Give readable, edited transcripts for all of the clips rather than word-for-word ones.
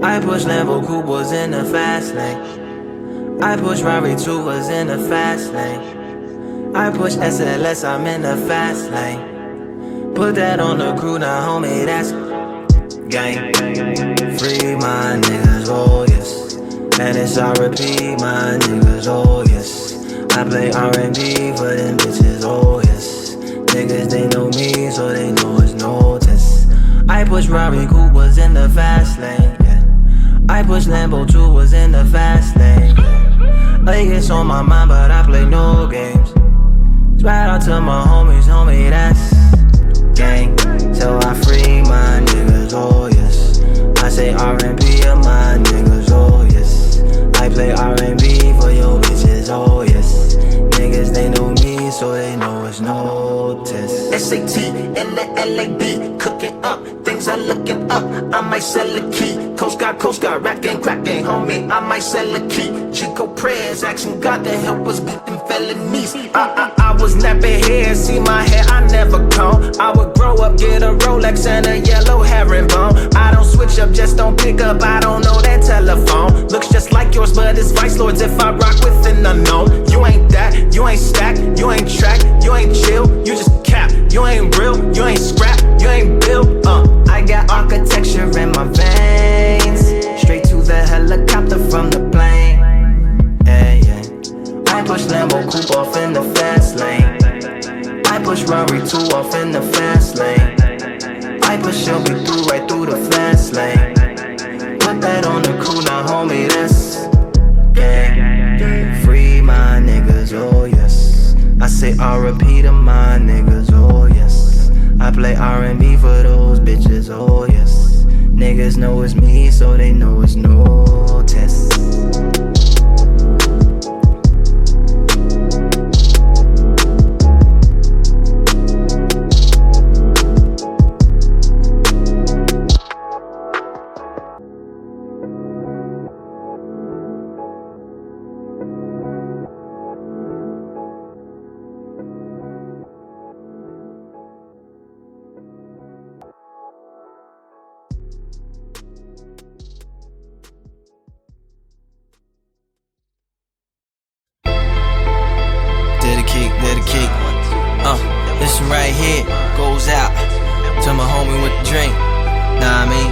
I push Lambo Coopers in the fast lane. I push Rari 2s in the fast lane. I push SLS, I'm in the fast lane. Put that on the crew now, homie, that's gang. Free my niggas, oh yes. And it's R.I.P. my niggas, oh yes. I play R&B for them bitches, oh yes. Niggas, they know me, so they know it's no test. I push Rari Coopers in the fast lane, yeah. I push Lambo 2s in the fast lane, yeah. Like it's on my mind, but I play no games. Shout out to my homies, homie, that's gang. So I free my niggas, oh yes. I say R&B of my niggas, oh yes. I play R&B for your bitches, oh yes. Niggas, they know me, so they know it's no test. SAT and the LAB, cooking up, things are looking up. I might sell a key. Coast Guard, racking, cracking, homie. I might sell a key. Chico prayers, asking God to help us beat them felonies. I was napping hair, see my hair, I never comb. I would grow up, get a Rolex and a yellow herringbone. I don't switch up, just don't pick up, I don't know that telephone. Looks just like yours, but it's Vice Lords if I rock with an unknown. You ain't that, you ain't stacked, you ain't track, you ain't chill, you just cap. You ain't real, you ain't scrap, you ain't built. I got architecture in my veins, straight to the helicopter from the plane. Yeah, yeah. I push Lambo Coupe off in the fast lane. I push Rari 2 off in the fast lane. I push Shelby through right through the fast lane. Put that on the crew now, homie, that's gang. Free my niggas, oh yes. I say R.I.P. to my niggas, oh yes. I play R&B for those bitches, oh yes. Niggas know it's me, so they know it's no test. Dedicate. This one right here goes out to my homie with the drink. Nah, I mean,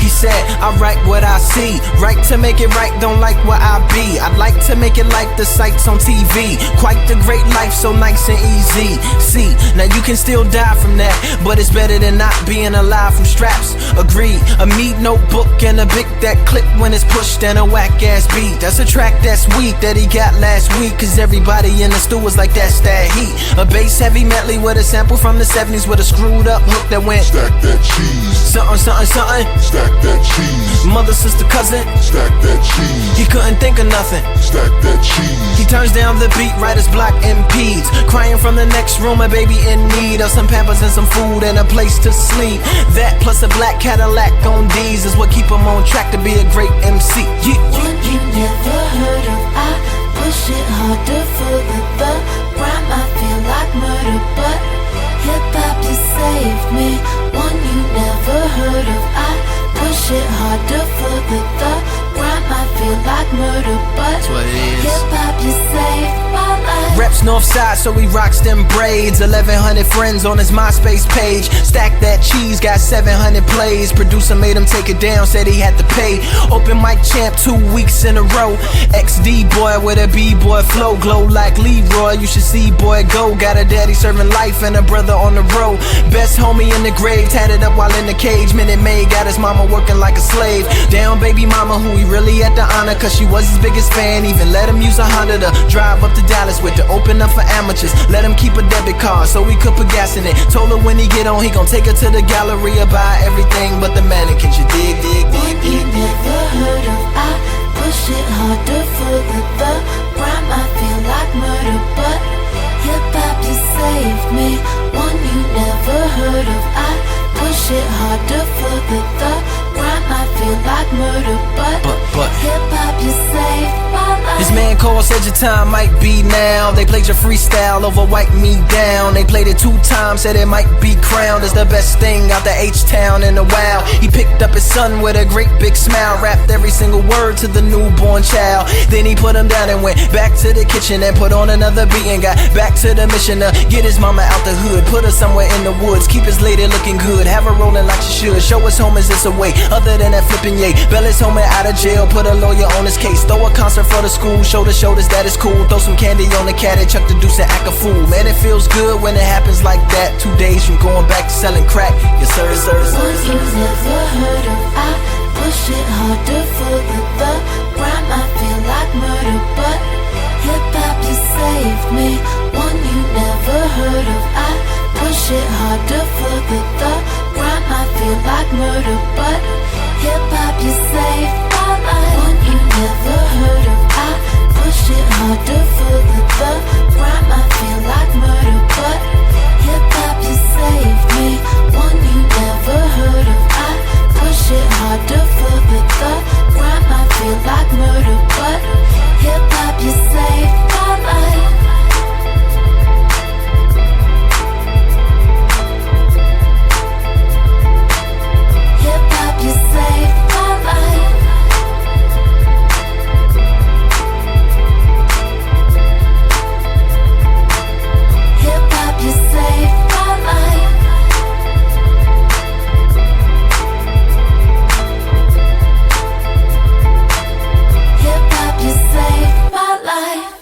He said, I write what I see. Right to make it right, don't like what I be. I'd like to make it like the sights on TV. Quite the great life, so nice and easy. See, now you can still die from that, but it's better than not being alive from straps. Agreed, a meat notebook and a bic that click when it's pushed and a whack ass beat. That's a track that's weak that he got last week, cause everybody in the stew was like that's that heat. A bass heavy medley with a sample from the 70s with a screwed up hook that went stack that cheese. Something, something, something. Stack that cheese. Mother, sister, cousin. Stack that cheese. He couldn't think of nothing. Stack that cheese. He turns down the beat, writer's block impedes. Crying from the next room, a baby in need of some pampers and some food and a place to sleep. That plus a black Cadillac on D's is what keep him on track to be a great MC. Yeah. One you never heard of, I push it harder for the rhyme. I feel like murder, but hip-hop you saved me. One you never heard of, I push it harder for the rhyme. I feel like murder, but hip-hop you saved my life. Reps Northside, so he rocks them braids. 1,100 friends on his MySpace page. Stack that cheese, got 700 plays. Producer made him take it down, said he had to pay. Open mic champ 2 weeks in a row. XD boy with a B-boy flow. Glow like Leroy, you should see boy go. Got a daddy serving life and a brother on the road. Best homie in the grave, tatted up while in the cage. Minute Maid got his mama working like a slave. Down baby mama who he really had to honor, cause she was his biggest fan. Even let him use a Honda to drive up to Dallas with, to open up for amateurs. Let him keep a debit card so he could put gas in it. Told her when he get on, he gon' take her to the gallery and buy everything but the mannequins. You dig, dig, dig, One you dig. never heard of, I push it harder for the rhyme. I feel like murder, but hip-hop you saved me. One you never heard of, I push it harder for the rhyme. I feel like murder, but But hip-hop you saved my life. this man man called said your time might be now. They played your freestyle over Wipe Me Down. They played it 2 times, said it might be crowned as the best thing out the H-Town in a while. He picked up his son with a great big smile, rapped every single word to the newborn child. Then he put him down and went back to the kitchen and put on another beat and got back to the mission to get his mama out the hood, put her somewhere in the woods, keep his lady looking good, have her rolling like she should. Show us home, is this a way other than that flipping yay? Bail his home and out of jail, put a lawyer on his case, throw a concert for the school, show the shoulders that is cool, throw some candy on the cat and chuck the deuce and act a fool. Man, it feels good when it happens like that. 2 days from going back to selling crack. Yes sir, yes sir, yes sir. One you've never heard of, I push it harder for the rhyme. I feel like murder, but hip-hop you saved me. One you never heard of, I push it harder for the rhyme. I feel like murder, but hip-hop you saved my life. One you never heard of, I push it harder for the rhyme. I feel like murder, but hip-hop you saved me. One you never heard of, I push it harder for the rhyme. I feel like murder, but hip-hop you saved my life. Hip-hop you saved my life. Hip-hop you saved my life. Hip-hop you saved my life.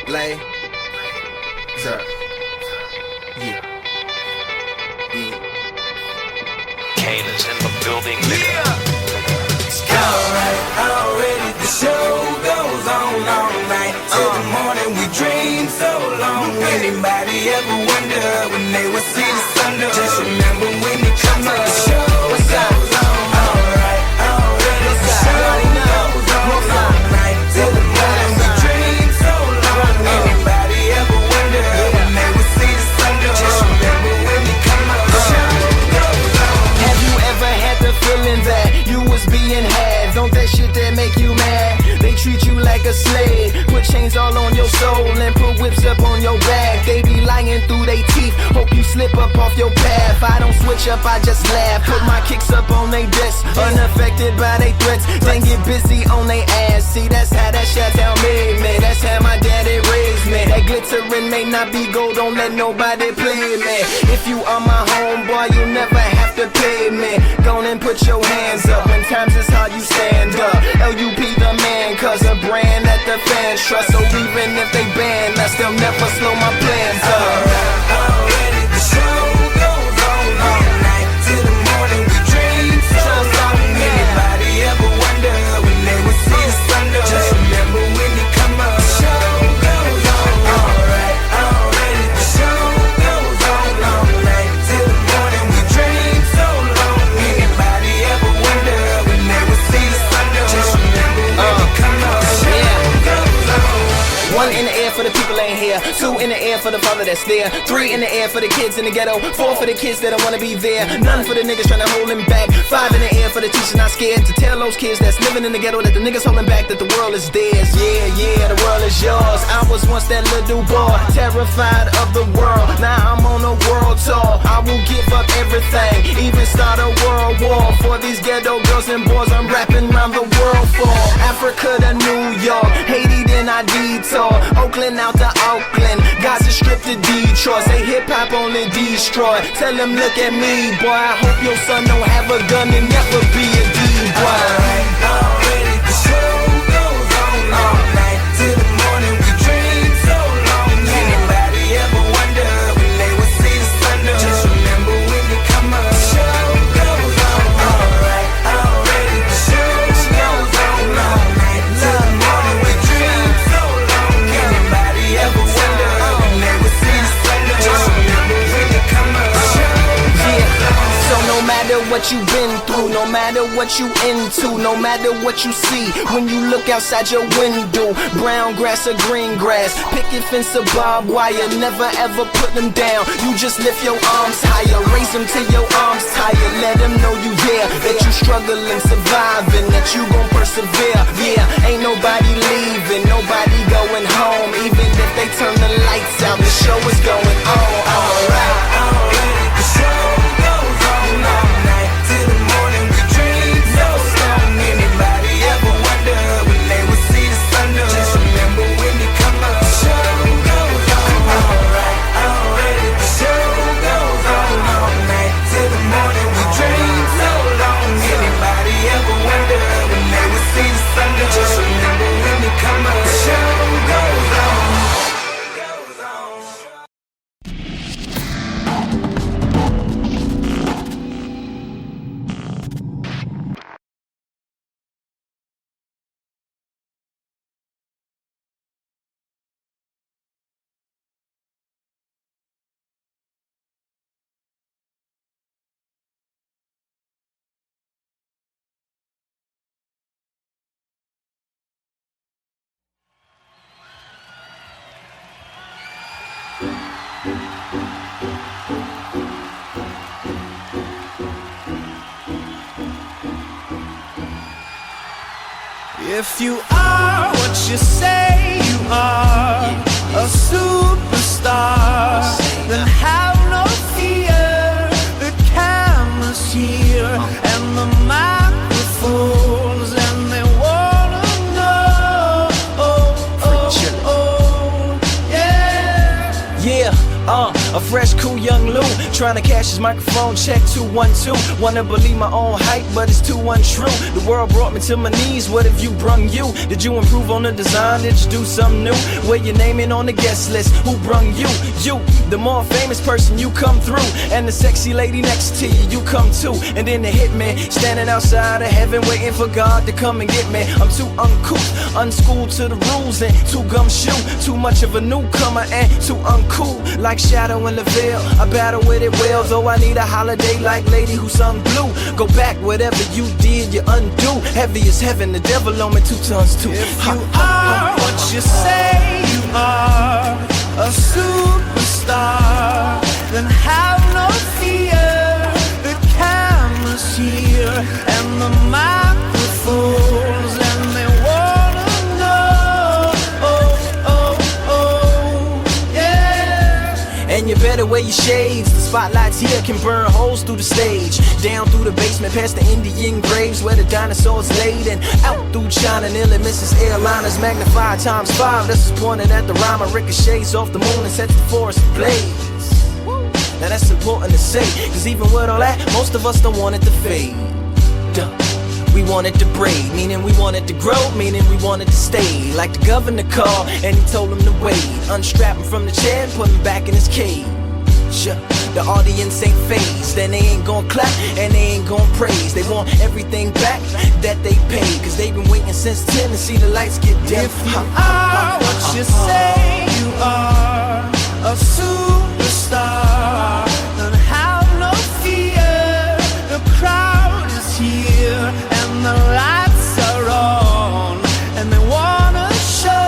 Lay, sir, yeah, Kane is in the building. Already the show goes on all night till the morning. We dream so long. Anybody ever wonder when they will see the sun? Just remember when it comes up, the show goes on. Alright, already the show goes on all night till the morning. We dream so long. Anybody ever wonder when they will see the sun? Just remember when it comes up, the show goes on. Have you ever had the feeling that you was being had? Don't that shit that make you mad? They treat you like a slave, put chains all on your soul and put whips up on your back. They be lying through they teeth, hope you slip up off your path. I don't switch up, I just laugh, put my kicks up on they desk, unaffected by they threats, then get busy on they ass. See, that's how that Chi-Town made me, that's how my daddy raised me. That glittering may not be gold, don't let nobody play me. If you are my homeboy, you never have to pay me. Go on and put your hands up, when times is hard you stand up. LUP the man, cause a brand that the fans trust. So even if they ban us, they'll never slow my plans up. Already the show goes on all night till the morning. We dream so long. Anybody ever wonder when they will see the sun? Just remember when you come up, the show goes on. Alright, already the show goes on all night till the morning. We dream so long. Anybody ever wonder when they will see the sun? Just remember when you come up, the show goes on. 1 in the air for the people ain't here, 2 in the air for the father that's there, 3 in the air for the kids in the ghetto, 4 for the kids that don't wanna be there, none for the niggas tryna hold him back, 5 in the air for the teacher not scared to tell those kids that's living in the ghetto that the niggas holding back, that the world is theirs. Yeah, yeah, the world is yours. I was once that little boy, terrified of the world. Now I'm on a world tour. I will give up everything, even start a world war for these ghetto girls and boys I'm rapping around the world for. Africa to New York, Haiti then I detour, Oakland out to Oakland, Gaza Strip to Detroit. Say hip-hop only destroy. Tell them look at me, boy, I hope your son don't have a gun and never be a D-boy. Already the show goes on all night till the morning. We dream so long. Anybody ever wonder when they will see the sun? Just remember when you come up, the show goes on. Alright, already the show goes on all night till the morning. We dream so long. Anybody ever wonder when they will see the sun? Just remember when you come up, the show goes on. So no matter what you've been through, no matter what you into, no matter what you see when you look outside your window. Brown grass or green grass, picket fence or barbed wire, never ever put them down. You just lift your arms higher, raise them till your arms tired. Let them know you there, that you struggling, surviving, that you gon' persevere. Yeah, ain't nobody leaving, nobody going home. Even if they turn the lights out, the show is going on. Alright, the show goes on all night till the morning. We dream so strong. Anybody ever wonder when they will see the sun? Just remember when you come up, the show goes on. Alright, the show goes on all night till the morning. We dream so long. Anybody ever wonder when they will see the sun? Just remember when you come up, the show goes on. If you are what you say you are, a superstar, then have no fear. The camera's here and the microphones, and they wanna know. Yeah, a fresh, cool young Lou, trying to cash his microphone check 212. Wanna believe my own hype, but it's too untrue. The world brought me to my knees, what have you brung you? Did you improve on the design, did you do something new? Where your name in on the guest list, who brung you? You, the more famous person, you come through. And the sexy lady next to you, you come too. And then the hitman, standing outside of heaven, waiting for God to come and get me. I'm too uncouth, unschooled to the rules, and too gumshoe. Too much of a newcomer and too uncool. Like Shadow in the Veil, I battle with it well. Though I need a holiday like Lady Who Sung Blue. Go back, whatever you did, you undo. Heavy as heaven, the devil on me 2 tons too. If you are what you say you are, a superstar, then have no fear. The camera's here and the microphones, and they wanna know. Yeah. And you better wear your shades. The spotlights here can burn holes through the stage. Down through the basement, past the Indian graves where the dinosaurs laid. And out through China, nearly misses airliners. Magnified ×5, this is pointing at the rhyme. Ricochets off the moon and sets the forest ablaze. Now that's important to say, cause even with all that, most of us don't want it to fade. Duh. We want it to braid, meaning we want it to grow, meaning we want it to stay. Like the governor called and he told him to wait. Unstrap him from the chair and put him back in his cage. The audience ain't phased, then they ain't gon' clap and they ain't gon' praise. They want everything back that they paid, cause they've been waiting since 10 to see the lights get dim. If you are what you say you are, a superstar, then have no fear. The crowd is here and the lights are on, and they wanna show.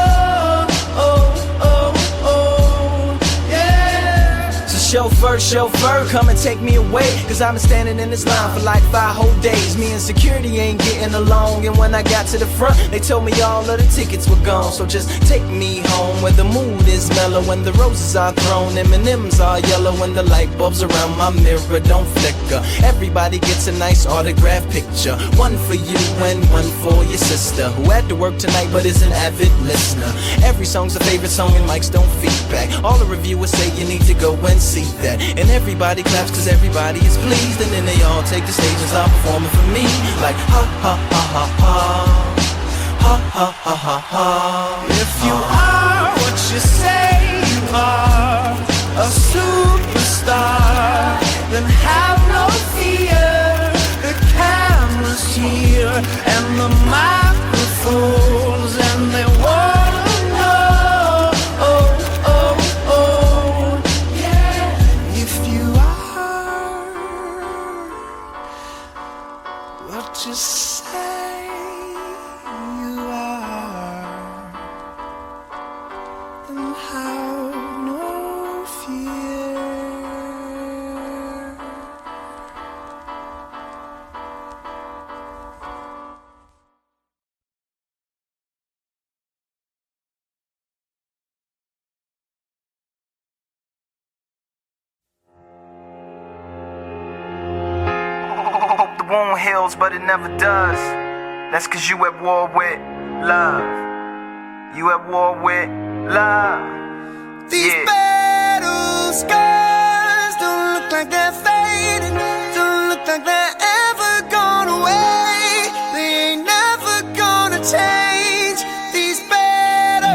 Chauffeur, come and take me away. Cause I've been standing in this line for like 5 whole days. Me and security ain't getting along. And when I got to the front, they told me all of the tickets were gone. So just take me home where the mood is mellow, when the roses are thrown, M&M's are yellow, when the light bulbs around my mirror don't flicker. Everybody gets a nice autograph picture. One for you and one for your sister, who had to work tonight but is an avid listener. Every song's a favorite song and mics don't feedback. All the reviewers say you need to go and see that. And everybody claps cause everybody is pleased. And then they all take the stage and start performing for me. Like ha ha ha ha ha, ha ha ha ha ha. If you are what you say you are, a superstar, then have no fear. The camera's here and the microphones, and they wanna know. Yeah. If you are just say you are, and have no fear. Hope the wound heals, but it never does. That's cause you at war with love. You at war with love. These battle scars don't look like they're fading, don't look like they're ever gone away. They ain't never gonna change. These battles.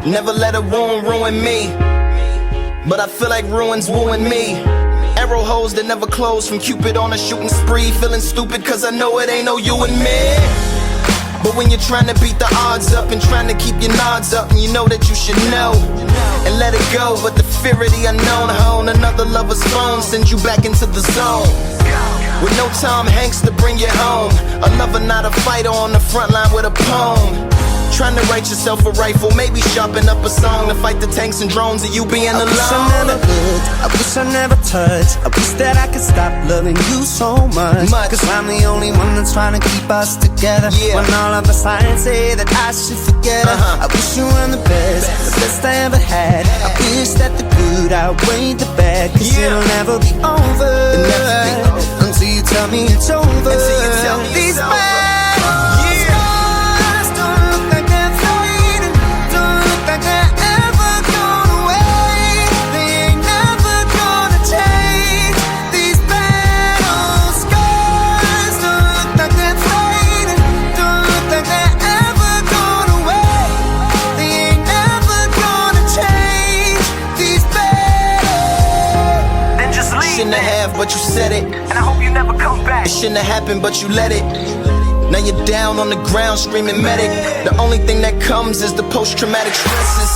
Never let a wound ruin me, but I feel like ruins wooing me. Arrow holes that never close from Cupid on a shooting spree. Feeling stupid cause I know it ain't no you and me. But when you're trying to beat the odds up and trying to keep your nods up, and you know that you should know and let it go, but the fear of the unknown hone another lover's phone sends you back into the zone. With no Tom Hanks to bring you home, a lover not a fighter on the front line with a poem. Trying to write yourself a rifle, maybe sharpen up a song to fight the tanks and drones of you being alone. I wish I never looked, I wish I never touched. I wish that I could stop loving you so much. Cause I'm the only one that's trying to keep us together. When all of the signs say that I should forget her. I wish you were the best I ever had. I wish that the good outweighed the bad. Cause it'll never be over until you tell me it's over. These battles don't look like they're fading, don't look like they're ever gone away. They ain't never gonna change. These battle scars don't look like they're fading, don't look like they're ever gone away. They ain't never gonna change. These battles. Then just leave. Shouldn't have, but you said it, and I hope you never come back. It shouldn't have happened, but you let it. Now you're down on the ground screaming medic. The only thing that comes is the post-traumatic stresses.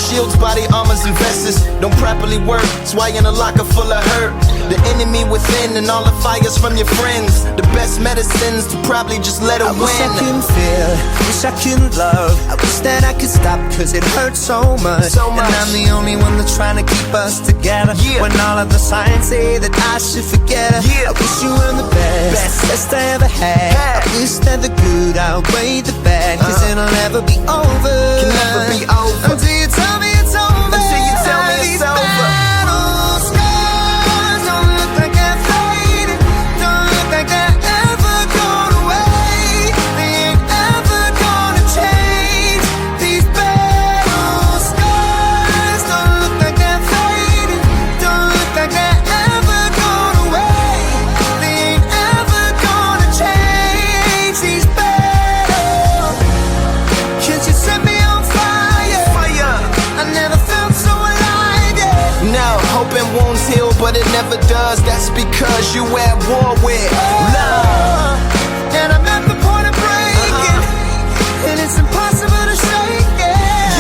Shields, body armors, and vests don't properly work. That's why you're in a locker full of hurt. The enemy within and all the fires from your friends. The best medicines to probably just let it win. I wish I couldn't feel, wish I couldn't love. I wish that I could stop cause it hurts so much. And I'm the only one that's trying to keep us together. When all of the signs say that I should forget her. I wish you were the best I ever had. I wish that the good outweighed the bad. Cause it'll never be over. Can never be over until you tell me it's over. Until you tell me it's over. Battle scars don't look like they're fading, don't look like they're ever gone away. They ain't ever gonna change. These battle scars don't look like they're fading, don't look like they're ever gone away. They ain't ever gonna change. These battles. Can't you set me on fire? I never felt so alive, yeah. No, hoping wounds heal, but it never does. That's because you at war with love. And I'm at the point of breaking, and it's impossible to shake it.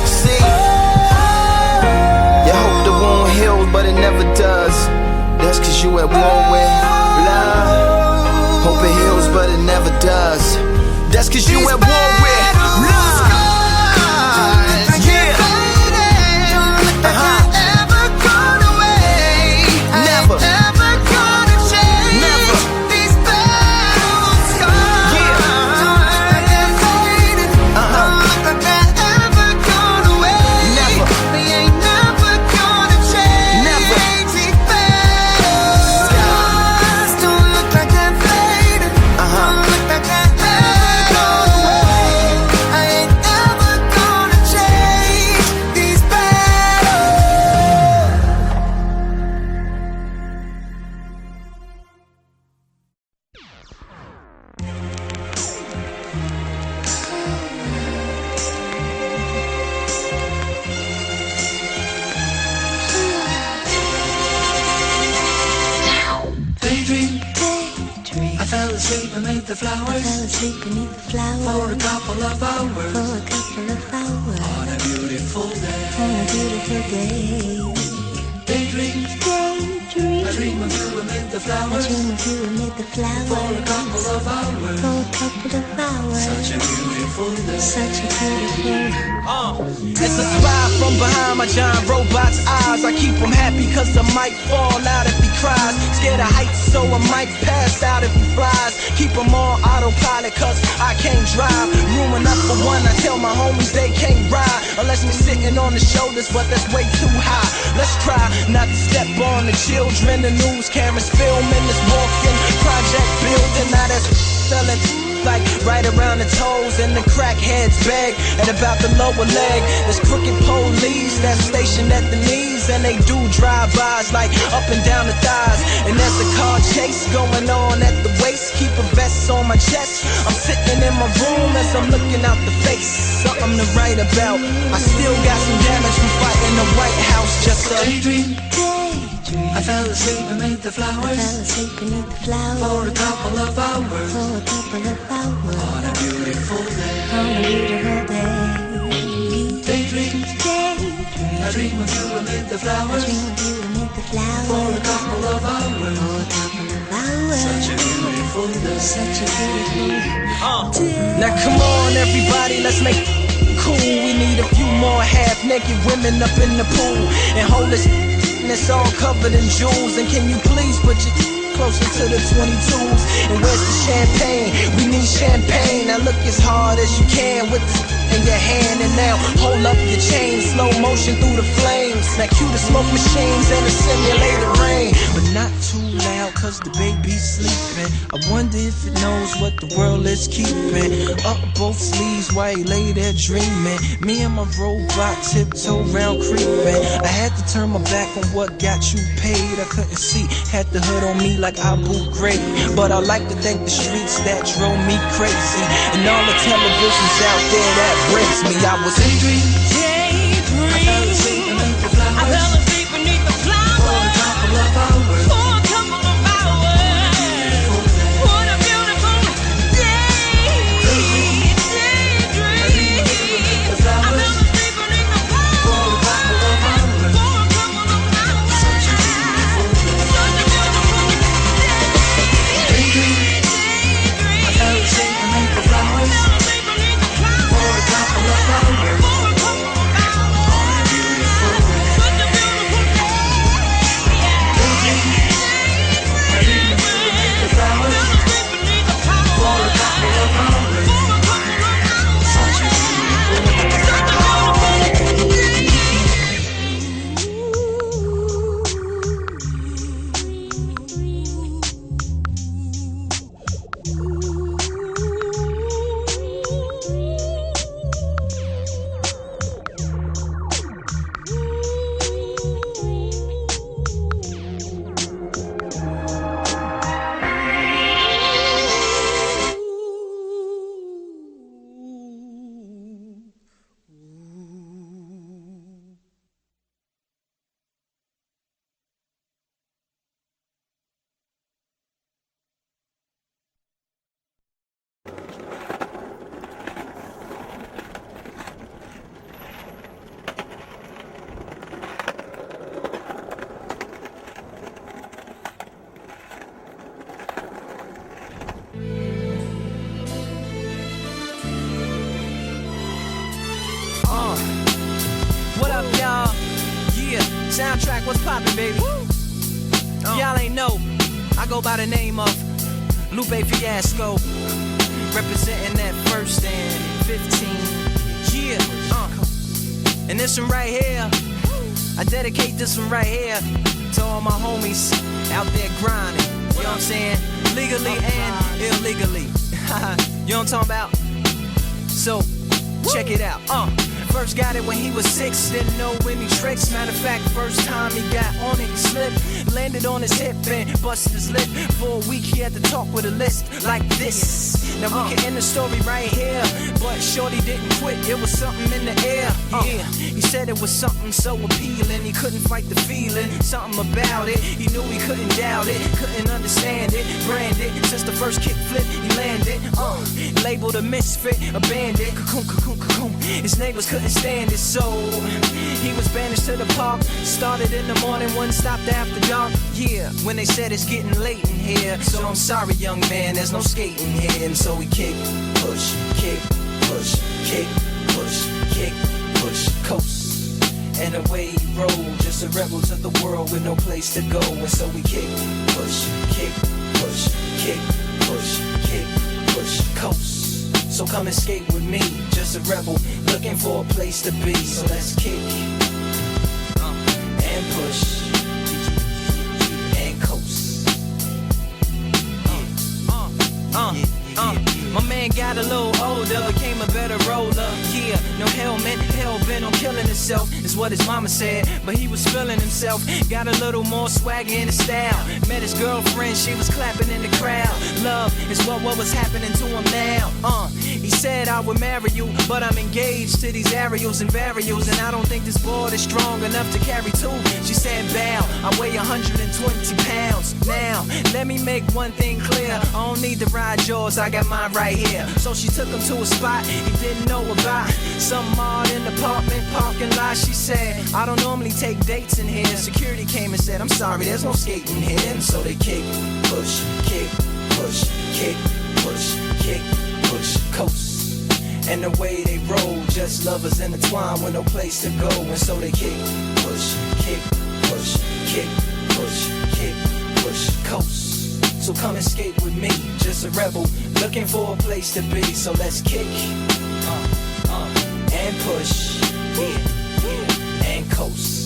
See, you hope the wound heals, but it never does. That's cause you at war with love. Hope it heals, but it never does. That's cause you at war with love. asleep beneath the flowers. I fell asleep beneath the flowers for a couple of hours. For a couple of hours on a beautiful day. on a beautiful day. Daydreams, dream of you amid the I flowers. dream of you amid the flowers. For a couple of hours. For a couple of hours. Such a beautiful day. Such a beautiful. As a spy from behind my giant robot's eyes, I keep him happy cause I might fall out if he cries. Scared of heights so I might pass out if he flies. Keep him on autopilot cause I can't drive. Room enough for one, I tell my homies they can't ride unless me sitting on the shoulders, but that's way too high. Let's try not to step on the children. The news cameras filming this walking project building. Now that's selling like right around the toes, and the crackheads beg at about the lower leg. There's crooked police that's stationed at the knees, and they do drive-bys like up and down the thighs. And there's a car chase going on at the waist. Keep a vest on my chest. I'm sitting in my room as I'm looking out the face. Something to write about. I still got some damage from fighting the White House. Just a daydream. Daydream. I fell asleep amid the flowers. Fell asleep beneath the flowers. For a couple of hours. For a couple of hours. On a beautiful day. On a beautiful day. Daydream. Daydream. I dream of you amid the I flowers. dream of you amid the flowers. For a couple of hours. For a couple of hours. Such a beautiful day. Such a beautiful day. now come on everybody, let's make cool. We need a few more half-naked women up in the pool and hold this it's all covered in jewels. And can you please put your closer to the 22s? And where's the champagne? We need champagne. Now look as hard as you can with this in your hand, and now hold up your chain, slow motion through the flames. Now cue the smoke machines and the simulated rain, but not too loud cause the baby's sleeping. I wonder if it knows what the world is keeping. Up both sleeves while he lay there dreaming. Me and my robot tiptoe round creeping. I had to turn my back on what got you paid. I couldn't see, had the hood on me like Abu Ghraib. But I like to thank the streets that drove me crazy, and all the televisions out there that breaks me. I was daydream. I fell asleep beneath the flowers. I fell asleep beneath the flowers. For a couple of hours. For a couple of hours. What a beautiful day. Daydream. The flowers. I fell asleep beneath the flowers. For a couple of hours. For a couple of hours. Such a beautiful day. Such a beautiful day. Daydream. I fell asleep beneath the flowers. I fell asleep beneath the flowers. For a couple of hours. For a couple of hours. On a beautiful day. Such a beautiful day. Daydream. I dream of you beneath the flowers. For a couple of hours. Such a beautiful day. what up, y'all? Yeah, soundtrack, what's poppin', baby? Y'all ain't know, I go by the name of Lupe Fiasco, representing that first and 15. Yeah, and this one right here, I dedicate this one right here to all my homies out there grinding. You know what I'm saying? Legally and illegally. You know what I'm talking about? So, check it out. First got it when he was 6, didn't know any tricks. Matter of fact, first time he got on it, he slipped, landed on his hip and busted his lip. For a week he had to talk with a list like this. Now we can end the story right here, but shorty didn't quit, it was something in the air. Yeah, he said it was something so appealing, he couldn't fight the feeling, something about it. He knew he couldn't doubt it, couldn't understand it, branded. Since the first kick flip, he landed. Labeled a misfit, a bandit. Cocoon, cocoon, cocoon. His neighbors couldn't couldn't stand it, so he was banished to the park. Started in the morning, wouldn't stop after dark. Yeah, when they said it's getting late in here. So I'm sorry, young man, there's no skating here. And so we kick, push, kick, push, kick, push, kick, push, coast. And away he rolled, just a rebel to the world with no place to go. And so we kick, push, kick, push, kick, push, kick, push, coast. So come and skate with me, just a rebel looking for a place to be. So let's kick and push and coast. My man got a little older, became a better roller. Yeah, no helmet, hell bent on killing himself, is what his mama said. But he was feeling himself, got a little more swagger in his style. Met his girlfriend, she was clapping in the crowd. Love is what was happening to him now. He said I would marry you, but I'm engaged to these aerials and burials, and I don't think this board is strong enough to carry two. She said bow, I weigh 120 pounds. Now, let me make one thing clear, I don't need to ride yours, I got mine right here. So she took him to a spot he didn't know about, some odd in the apartment parking lot. She said, I don't normally take dates in here. Security came and said, I'm sorry, there's no skating here. And so they kick, push, kick, push, kick, push, kick, push, coast. And the way they roll, just lovers intertwined with no place to go. And so they kick, push, kick, push, kick, push, kick, push, coast. So come and skate with me, just a rebel looking for a place to be. So let's kick and push, and coast.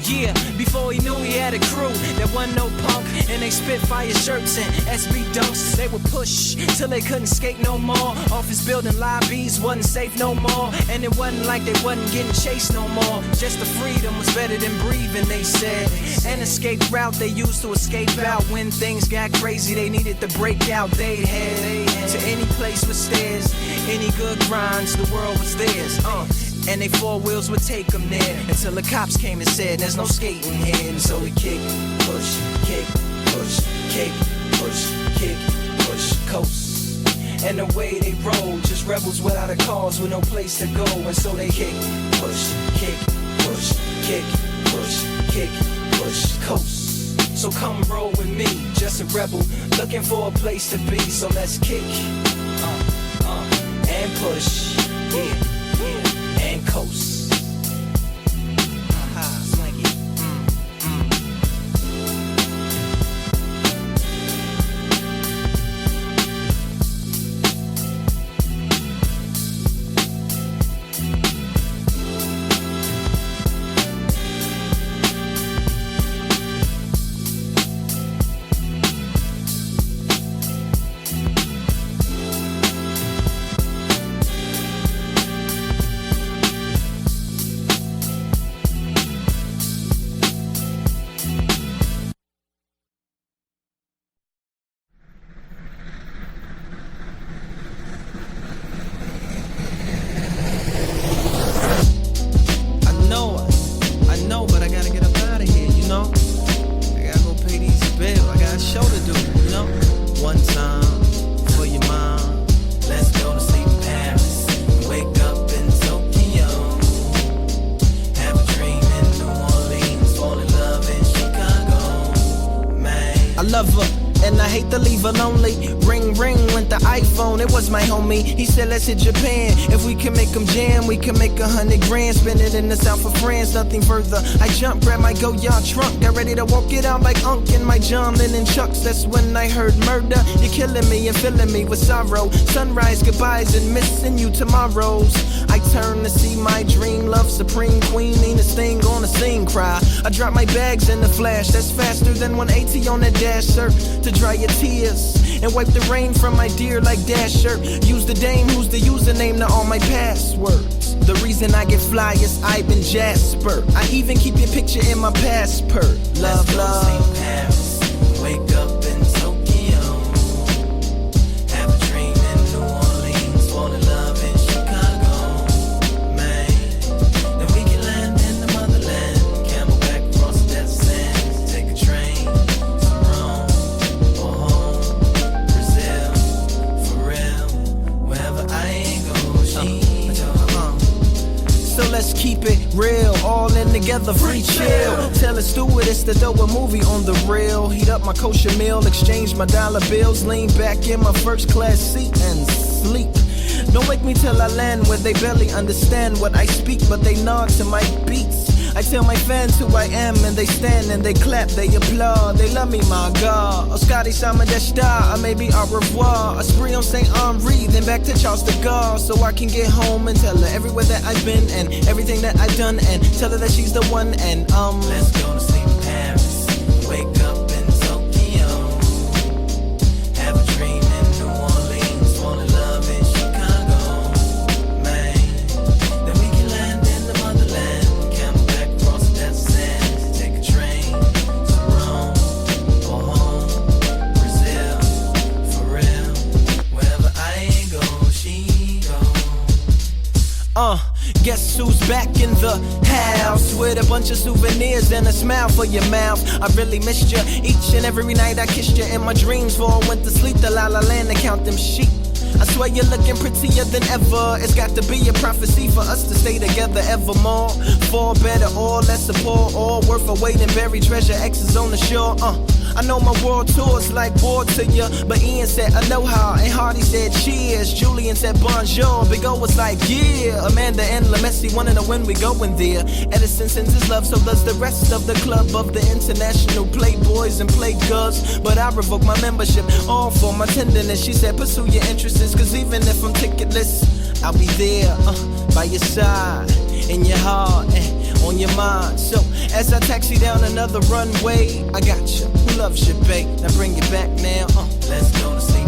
Yeah, before he knew he had a crew that wasn't no punk, and they spit fire shirts and SB dunks. They would push till they couldn't skate no more. Office building lobbies wasn't safe no more, and it wasn't like they wasn't getting chased no more. Just the freedom was better than breathing, they said. An escape route they used to escape out when things got crazy. They needed to break out. They'd head to any place with stairs, any good grinds, the world was theirs. And they four wheels would take them there until the cops came and said there's no skating here. And so we kick, push, kick, push, kick, push, kick, push, coast. And the way they roll, just rebels without a cause with no place to go. And so they kick, push, kick, push, kick, push, kick, push, coast. So come roll with me, just a rebel looking for a place to be. So let's kick and push, and coast. Swanky. And I hate to leave her lonely. Ring, ring went the iPhone, it was my homie. He said let's hit Japan. If we can make them jam, we can make 100 grand. Spend it in the south of France, nothing further. I jumped, grabbed my go-yard trunk, got ready to walk it out like Unc in my John Lennon chucks. That's when I heard murder. You're killing me and filling me with sorrow. Sunrise goodbyes and missing you tomorrows. I turn to see my dream love, supreme queen, Nina's thing on the scene cry. I drop my bags in the flash, that's faster than 180 on that dash, sir. To dry your tears and wipe the rain from my dear like Dasher. Use the dame who's the username to all my passwords. The reason I get fly is Ivan Jasper. I even keep your picture in my passport. Love, love. Paris, wake up in Tokyo. Have a dream in New Orleans, fall in love in Chicago. Man, then we can land in the motherland. Camelback across the desert sands. Take a train to Rome or home, Brazil, for real. Wherever I let's keep it real. All in together, free chill. Tell a stewardess to throw a movie on the reel. Heat up my kosher meal, exchange my dollar bills, lean back in my first class seat and sleep. Don't wake me till I land where they barely understand what I speak, but they nod to my beats. I tell my fans who I am, and they stand and they clap, they applaud. They love me, my God. Oh, Scotty, Sama Deshta, or maybe au revoir. A spree on St. Henri, then back to Charles de Gaulle, so I can get home and tell her everywhere that I've been and everything that I've done, and tell her that she's the one. And let's go to sleep in Paris, wake up in Tokyo, have a dream in New Orleans, fall in love in Chicago, man. Then we can land in the motherland, Camelback across the desert sand, take a train to Rome or home, Brazil, for real. Wherever I go, she go. Guess who's back in the house with a bunch of souvenirs and a smile for your mouth. I really missed you each and every night. I kissed you in my dreams before I went to sleep. The La La Land to count them sheep. I swear you're looking prettier than ever. It's got to be a prophecy for us to stay together evermore. For better or lesser, poor or worth a weight in buried treasure. X's on the shore. I know my world tour's like war to you, but Ian said aloha and Hardy said cheers. Julian said bonjour. Big O was like yeah. Amanda and LaMessi wanna know when we going there. Edison sends his love, so does the rest of the club of the international playboys and playgirls. But I revoke my membership, all for my tenderness. She said pursue your interests, cause even if I'm ticketless, I'll be there by your side, in your heart and on your mind. So as I taxi down another runway, I got you. Who loves you, babe? Now bring it back now. Let's go to sleep